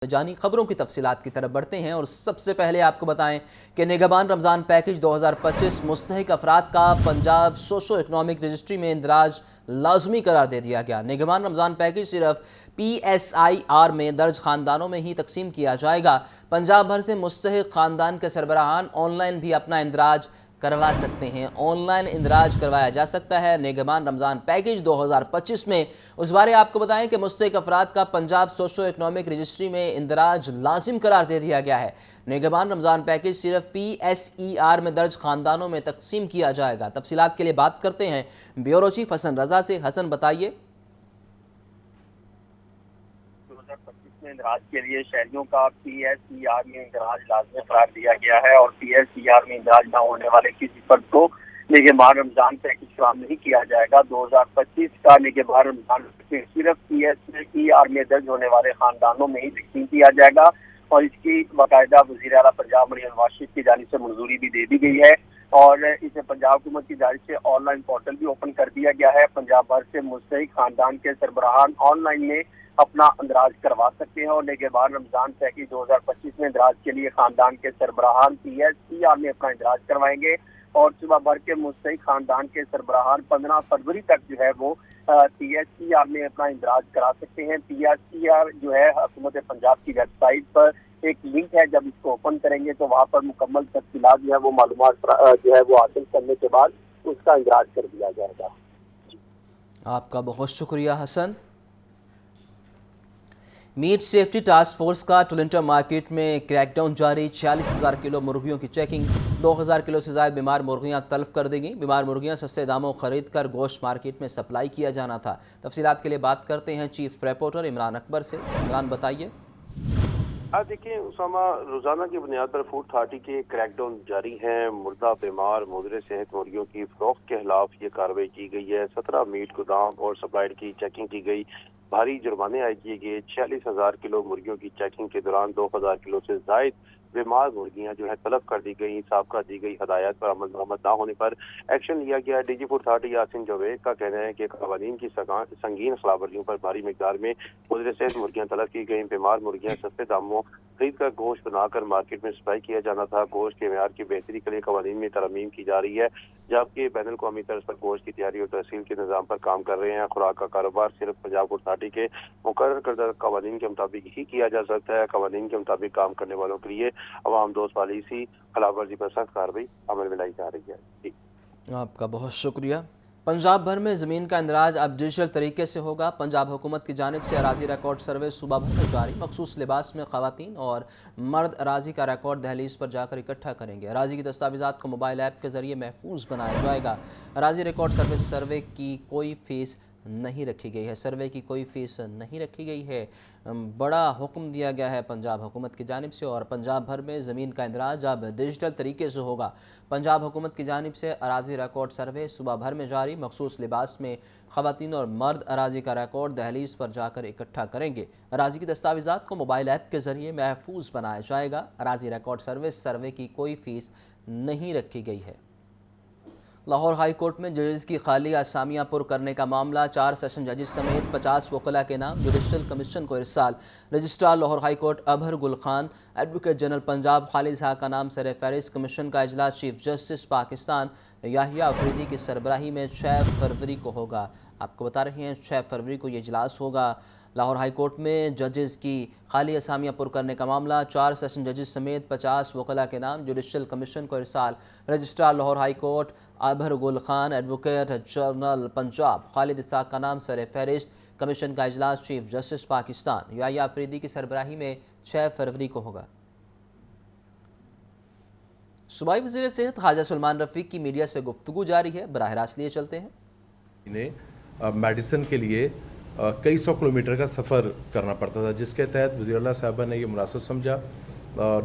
جانی خبروں کی تفصیلات کی طرف بڑھتے ہیں اور سب سے پہلے آپ کو بتائیں کہ نگہبان رمضان پیکج 2025 مستحق افراد کا پنجاب سوشو اکنامک رجسٹری میں اندراج لازمی قرار دے دیا گیا۔ نگہبان رمضان پیکج صرف PSIR میں درج خاندانوں میں ہی تقسیم کیا جائے گا۔ پنجاب بھر سے مستحق خاندان کے سربراہان آن لائن بھی اپنا اندراج کروا سکتے ہیں۔ آن لائن اندراج کروایا جا سکتا ہے نگہبان رمضان پیکج 2025 میں۔ اس بارے آپ کو بتائیں کہ مستحق افراد کا پنجاب سوشو اکنامک رجسٹری میں اندراج لازم قرار دے دیا گیا ہے۔ نگہبان رمضان پیکج صرف PSER میں درج خاندانوں میں تقسیم کیا جائے گا۔ تفصیلات کے لیے بات کرتے ہیں بیورو چیف حسن رضا سے۔ حسن بتائیے۔ اندراج کے لیے شہریوں کا PSER میں اندراج لازمی قرار دیا گیا ہے اور PSER میں اندراج نہ ہونے والے کسی فرد کو نگہبان رمضان پیکج فراہم نہیں کیا جائے گا۔ 2025 کا نگہبان رمضان پیکج صرف PSER میں درج ہونے والے خاندانوں میں ہی تقسیم کیا جائے گا اور اس کی باقاعدہ وزیر اعلیٰ پنجاب مریم نواز شریف کی جانب سے منظوری بھی دے دی گئی ہے اور اسے پنجاب حکومت کی جانب سے آن لائن پورٹل بھی اوپن کر دیا گیا ہے۔ پنجاب بھر سے مستحق خاندان کے سربراہان آن لائن میں اپنا اندراج کروا سکتے ہیں اور نگہبان رمضان پیکج 2025 میں اندراج کے لیے خاندان کے سربراہان PSER میں اپنا اندراج کروائیں گے اور صوبہ بھر کے مستحق خاندان کے سربراہان 15 فروری تک جو ہے وہ PSER میں اپنا اندراج کرا سکتے ہیں۔ PSER جو ہے حکومت پنجاب کی ویب سائٹ پر ایک لنک ہے، جب اس کو اوپن کریں گے تو وہاں پر مکمل تفصیلات جو ہے وہ معلومات جو ہے وہ حاصل کرنے کے بعد اس کا اندراج کر دیا جائے گا۔ آپ کا بہت شکریہ حسن۔ میٹ سیفٹی ٹاسک فورس کا ٹولنٹا مارکیٹ میں کریک ڈاؤن جاری۔ 46,000 کلو مرغیوں کی چیکنگ۔ 2,000 کلو سے زائد بیمار مرغیاں تلف کر دی گئیں۔ بیمار مرغیاں سستے داموں خرید کر گوشت مارکیٹ میں سپلائی کیا جانا تھا۔ تفصیلات کے لیے بات کرتے ہیں چیف رپورٹر عمران اکبر سے۔ عمران بتائیے۔ دیکھیں اسامہ، روزانہ کی بنیاد پر فوڈ اتھارٹی کے کریک ڈاؤن جاری ہیں۔ مردہ، بیمار، مضر صحت مرغیوں کی فروخت کے خلاف یہ کارروائی کی گئی ہے۔ 17 میٹ گودام اور سپلائر کی چیکنگ کی گئی۔ بھاری جرمانے عائد کیے گئے۔ 46,000 کلو مرغیوں کی چیکنگ کے دوران 2,000 کلو سے زائد بیمار مرغیاں جو ہے طلب کر دی گئی۔ سابقہ دی گئی ہدایات پر عمل درآمد نہ ہونے پر ایکشن لیا گیا۔ DG food authority Yasin Javed کا کہنا ہے کہ قوانین کی سنگین خلاف ورزیوں پر بھاری مقدار میں مضر صحت مرغیاں طلب کی گئیں۔ بیمار مرغیاں سستے داموں خرید کر گوشت بنا کر مارکیٹ میں سپلائی کیا جانا تھا۔ گوشت کے معیار کی بہتری کے لیے قوانین میں ترمیم کی جا رہی ہے، جبکہ بین الاقوامی طرز پر گوشت کی تیاری اور تحصیل کے نظام پر کام کر رہے ہیں۔ خوراک کا کاروبار صرف پنجاب فوڈ اتھارٹی کے مقرر کردہ قوانین کے مطابق ہی کیا جا سکتا ہے۔ قوانین کے مطابق کام کرنے والوں کے لیے عوام دوست پالیسی خلاف ورزی پر سخت کارروائی عمل میں لائی جا رہی ہے۔ آپ کا بہت شکریہ۔ پنجاب بھر میں زمین کا اندراج اب ڈیجیٹل طریقے سے ہوگا۔ پنجاب حکومت کی جانب سے اراضی ریکارڈ سروے صوبہ بھر میں جاری۔ مخصوص لباس میں خواتین اور مرد اراضی کا ریکارڈ دہلیز پر جا کر اکٹھا کریں گے۔ اراضی کی دستاویزات کو موبائل ایپ کے ذریعے محفوظ بنایا جائے گا۔ اراضی ریکارڈ سروے کی کوئی فیس نہیں رکھی گئی ہے۔ سروے کی کوئی فیس نہیں رکھی گئی ہے۔ بڑا حکم دیا گیا ہے پنجاب حکومت کی جانب سے اور پنجاب بھر میں زمین کا اندراج اب ڈیجیٹل طریقے سے ہوگا۔ پنجاب حکومت کی جانب سے اراضی ریکارڈ سروے صوبہ بھر میں جاری۔ مخصوص لباس میں خواتین اور مرد اراضی کا ریکارڈ دہلیز پر جا کر اکٹھا کریں گے۔ اراضی کی دستاویزات کو موبائل ایپ کے ذریعے محفوظ بنایا جائے گا۔ اراضی ریکارڈ سروے کی کوئی فیس نہیں رکھی گئی ہے۔ لاہور ہائی کورٹ میں ججز کی خالی اسامیاں پر کرنے کا معاملہ۔ 4 سیشن ججز سمیت 50 وکلاء کے نام جوڈیشل کمیشن کو ارسال۔ رجسٹرار لاہور ہائی کورٹ ابھر گل خان، ایڈوکیٹ جنرل پنجاب خالد صاحب کا نام سر فہرست۔ کمیشن کا اجلاس چیف جسٹس پاکستان یحییٰ افریدی کی سربراہی میں 6 فروری کو ہوگا۔ آپ کو بتا رہے ہیں 6 فروری کو یہ اجلاس ہوگا۔ لاہور ہائی کورٹ میں ججز کی خالی اسامیاں پر کرنے کا معاملہ۔ 4 سیشن ججز سمیت 50 وکلاء کے نام جوڈیشل کمیشن کو ارسال۔ رجسٹرار لاہور ہائی کورٹ ابھر گل خان، ایڈوکیٹ جنرل پنجاب خالد اسحاق کا نام سر فہرست۔ کمیشن کا اجلاس چیف جسٹس پاکستان یحییٰ افریدی کی سربراہی میں 6 فروری کو ہوگا۔ صوبائی وزیر صحت خواجہ سلمان رفیق کی میڈیا سے گفتگو جاری ہے، براہ راست لیے چلتے ہیں۔ میڈیسن کے لیے کئی سو کلومیٹر کا سفر کرنا پڑتا تھا، جس کے تحت وزیر اللہ صاحبہ نے یہ مناسب سمجھا،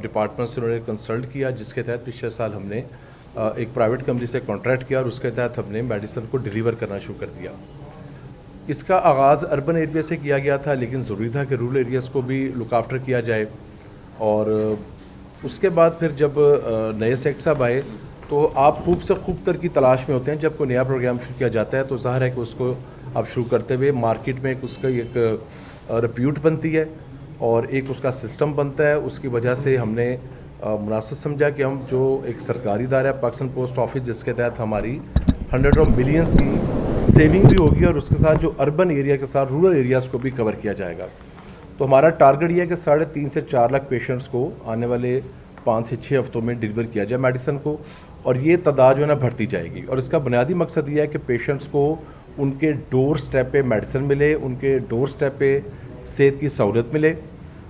ڈپارٹمنٹ سے انہوں نے کنسلٹ کیا، جس کے تحت پچھلے سال ہم نے ایک پرائیویٹ کمپنی سے کانٹریکٹ کیا اور اس کے تحت ہم نے میڈیسن کو ڈیلیور کرنا شروع کر دیا۔ اس کا آغاز اربن ایریا سے کیا گیا تھا، لیکن ضروری تھا کہ رورل ایریاز کو بھی لک آفٹر کیا جائے، اور اس کے بعد پھر جب نئے سیکٹ صاحب آئے تو آپ خوب سے خوب تر کی تلاش میں ہوتے ہیں۔ جب کوئی نیا پروگرام شروع کیا جاتا ہے تو ظاہر ہے کہ اس کو آپ شروع کرتے ہوئے مارکیٹ میں اس کا ایک ریپیوٹ بنتی ہے اور ایک اس کا سسٹم بنتا ہے. اس کی وجہ سے ہم نے مناسب سمجھا کہ ہم جو ایک سرکاری ادارہ ہے پاکستان پوسٹ آفس, جس کے تحت ہماری 100 ملینز کی سیونگ بھی ہوگی اور اس کے ساتھ جو اربن ایریا کے ساتھ رورل ایریاز کو بھی کور کیا جائے گا. تو ہمارا ٹارگٹ یہ ہے کہ 3.5 سے 4 لاکھ پیشنٹس کو آنے والے 5 سے 6 ہفتوں میں ڈلیور کیا جائے میڈیسن کو, اور یہ تعداد جو ہے نا بڑھتی جائے گی. اور اس کا بنیادی مقصد یہ ہے کہ پیشنٹس کو ان کے ڈور سٹیپ پہ میڈیسن ملے, ان کے ڈور سٹیپ پہ صحت کی سہولت ملے.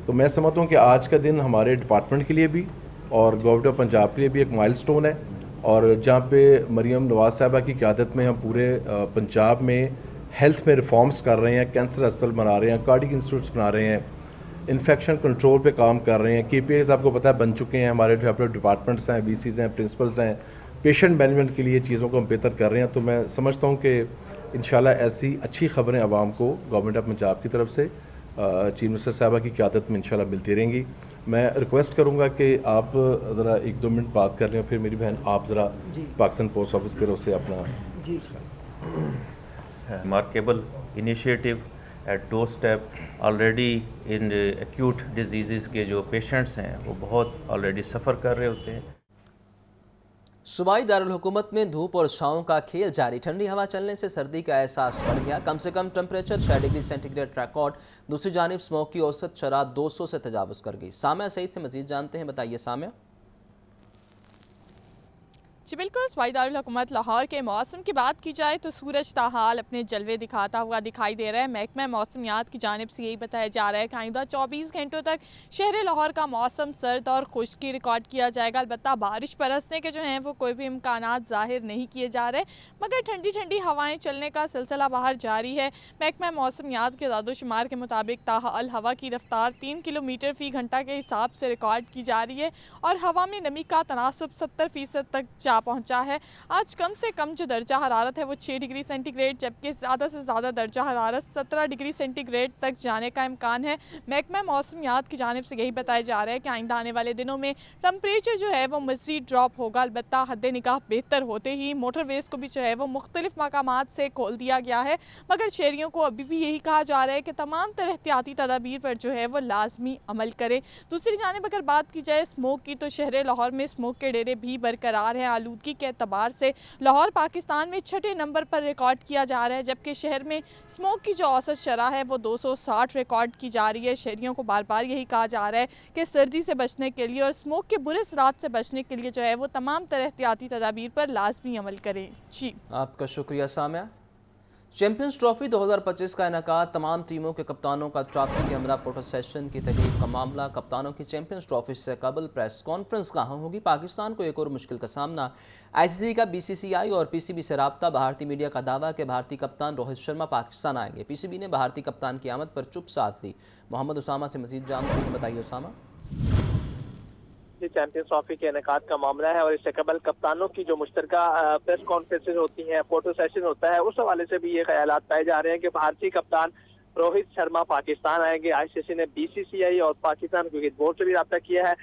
تو میں سمجھتا ہوں کہ آج کا دن ہمارے ڈپارٹمنٹ کے لیے بھی اور گورنمنٹ آف پنجاب کے لیے بھی ایک مائل سٹون ہے, اور جہاں پہ مریم نواز صاحبہ کی قیادت میں ہم پورے پنجاب میں ہیلتھ میں ریفارمز کر رہے ہیں, کینسر ہسپتال بنا رہے ہیں, کارڈک انسٹیٹیوٹس بنا رہے ہیں, انفیکشن کنٹرول پہ کام کر رہے ہیں, KPIs آپ کو پتہ ہے بن چکے ہیں, ہمارے جو ڈپارٹمنٹس ہیں, VCs ہیں, پرنسپلز ہیں, پیشنٹ مینجمنٹ کے لیے چیزوں کو ہم بہتر کر رہے ہیں. تو میں سمجھتا ہوں کہ انشاءاللہ ایسی اچھی خبریں عوام کو گورنمنٹ آف پنجاب کی طرف سے چیف منسٹر صاحبہ کی قیادت میں انشاءاللہ ملتی رہیں گی. میں ریکویسٹ کروں گا کہ آپ ذرا 1-2 منٹ بات کر لیں, اور پھر میری بہن آپ ذرا پاکستان پوسٹ آفس کی طرف سے اپنا. جی remarkable initiative at doorstep. already in acute diseases کے جو پیشنٹس ہیں وہ بہت آلریڈی سفر کر رہے ہوتے ہیں. صوبائی دارالحکومت میں دھوپ اور چھاؤں کا کھیل جاری. ٹھنڈی ہوا چلنے سے سردی کا احساس بڑھ گیا. کم سے کم ٹمپریچر 6 ڈگری سینٹی گریڈ ریکارڈ. دوسری جانب اسموک کی اوسط شرح 200 سے تجاوز کر گئی. سامعہ سعید سے مزید جانتے ہیں. بتائیے سامعہ. جی بالکل, صوبائی دارالحکومت لاہور کے موسم کی بات کی جائے تو سورج تاحال اپنے جلوے دکھاتا ہوا دکھائی دے رہا ہے. محکمہ موسمیات کی جانب سے یہی بتایا جا رہا ہے کہ آئندہ 24 گھنٹوں تک شہر لاہور کا موسم سرد اور خشکی ریکارڈ کیا جائے گا. البتہ بارش برسنے کے جو ہیں وہ کوئی بھی امکانات ظاہر نہیں کیے جا رہے, مگر ٹھنڈی ٹھنڈی ہوائیں چلنے کا سلسلہ باہر جاری ہے. محکمہ موسمیات کے اعداد و شمار کے مطابق تاحال ہوا کی رفتار 3 کلومیٹر فی گھنٹہ کے حساب سے ریکارڈ کی جا رہی ہے, اور ہوا میں نمی کا تناسب 70% تک جا پہنچا ہے. آج کم سے کم جو درجہ حرارت ہے وہ 6 ڈگری سینٹی گریڈ, جبکہ زیادہ سے زیادہ درجہ حرارت 17 ڈگری سینٹی گریڈ تک جانے کا امکان ہے. محکمہ موسمیات کی جانب سے یہی بتایا جا رہا ہے کہ آئندہ آنے والے دنوں میں ٹمپریچر جو ہے وہ مزید ڈراپ ہوگا. البتہ حد نگاہ بہتر ہوتے ہی موٹر ویز کو بھی جو ہے وہ مختلف مقامات سے کھول دیا گیا ہے, مگر شہریوں کو ابھی بھی یہی کہا جا رہا ہے کہ تمام تر احتیاطی تدابیر پر جو ہے وہ لازمی عمل کریں. دوسری جانب اگر بات کی جائے اسموک کی, تو شہر لاہور میں اسموک کے ڈیرے بھی برقرار ہیں. آلودگی کے اعتبار سے لاہور پاکستان میں 6 نمبر پر ریکارڈ کیا جا رہا ہے, جبکہ شہر میں اسموک کی جو اوسط شرح ہے وہ 260 ریکارڈ کی جا رہی ہے. شہریوں کو بار بار یہی کہا جا رہا ہے کہ سردی سے بچنے کے لیے اور اسموک کے برے اثرات سے بچنے کے لیے جو ہے وہ تمام تر احتیاطی تدابیر پر لازمی عمل کریں. جی آپ کا شکریہ سامعہ. چیمپئنز ٹرافی 2025 کا انعقاد. تمام ٹیموں کے کپتانوں کا ٹرافی کے ہمراہ فوٹو سیشن کی تقریب کا معاملہ. کپتانوں کی چیمپئنز ٹرافی سے قبل پریس کانفرنس کہاں ہوگی؟ پاکستان کو ایک اور مشکل کا سامنا. ICC کا BCCI اور PCB سے رابطہ. بھارتی میڈیا کا دعویٰ کہ بھارتی کپتان روہت شرما پاکستان آئیں گے. PCB نے بھارتی کپتان کی آمد پر چپ ساتھ لی. محمد اسامہ سے مزید جانتے ہیں. بتائیے اسامہ. چیمپئنز ٹرافی کے انعقاد کا معاملہ ہے, اور اس سے قبل کپتانوں کی جو مشترکہ پریس کانفرنسز ہوتی ہیں, فوٹو سیشن ہوتا ہے, اس حوالے سے بھی یہ خیالات پائے جا رہے ہیں کہ بھارتی کپتان روہت شرما پاکستان آئیں گے. ICC نے BCCI اور پاکستان کرکٹ بورڈ سے بھی رابطہ کیا ہے.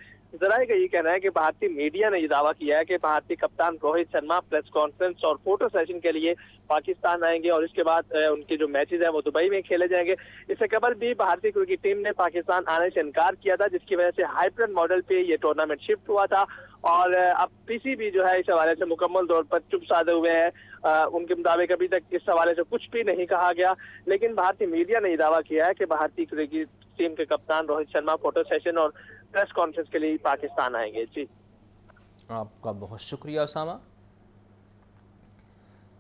ذرائع کا یہ کہنا ہے کہ بھارتی میڈیا نے یہ دعویٰ کیا ہے کہ بھارتی کپتان روہت شرما پریس کانفرنس اور فوٹو سیشن کے لیے پاکستان آئیں گے, اور اس کے بعد ان کے جو میچز ہیں وہ دبئی میں کھیلے جائیں گے. اس سے قبل بھی بھارتی کرکٹ ٹیم نے پاکستان آنے سے انکار کیا تھا, جس کی وجہ سے ہائبرڈ ماڈل پہ یہ ٹورنامنٹ شفٹ ہوا تھا, اور اب PCB جو ہے اس حوالے سے مکمل طور پر چپ سادھے ہوئے ہیں. ان کے مطابق ابھی تک اس حوالے سے کچھ بھی نہیں کہا گیا, لیکن بھارتی میڈیا نے یہ دعویٰ کیا ہے کہ بھارتی کرکٹ ٹیم کے کپتان روہت شرما فوٹو سیشن اور پریس کانفرنس کے لیے پاکستان آئیں گے. جی آپ کا بہت شکریہ اسامہ.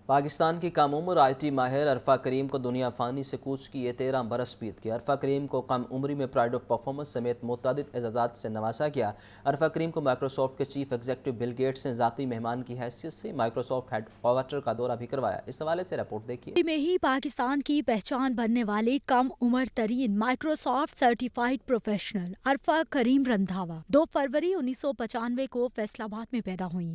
پاکستان کی کم عمر IT ماہر عرفہ کریم کو دنیا فانی سے کوچ کی. یہ 13 برس بیت گیا. عرفہ کریم کو کم عمری میں پرائڈ آف پرفارمنس سمیت متعدد اعزازات سے نوازا گیا. عرفہ کریم کو مائکروسافٹ کے چیف ایگزیکٹو بل گیٹس نے ذاتی مہمان کی حیثیت سے مائکروسافٹ ہیڈ کوارٹر کا دورہ بھی کروایا. اس حوالے سے رپورٹ دیکھیے. میں ہی پاکستان کی پہچان بننے والے کم عمر ترین مائکروسافٹ سرٹیفائیڈ پروفیشنل عرفہ کریم رندھاوا 2 فروری 1995 کو فیصل آباد میں پیدا ہوئی.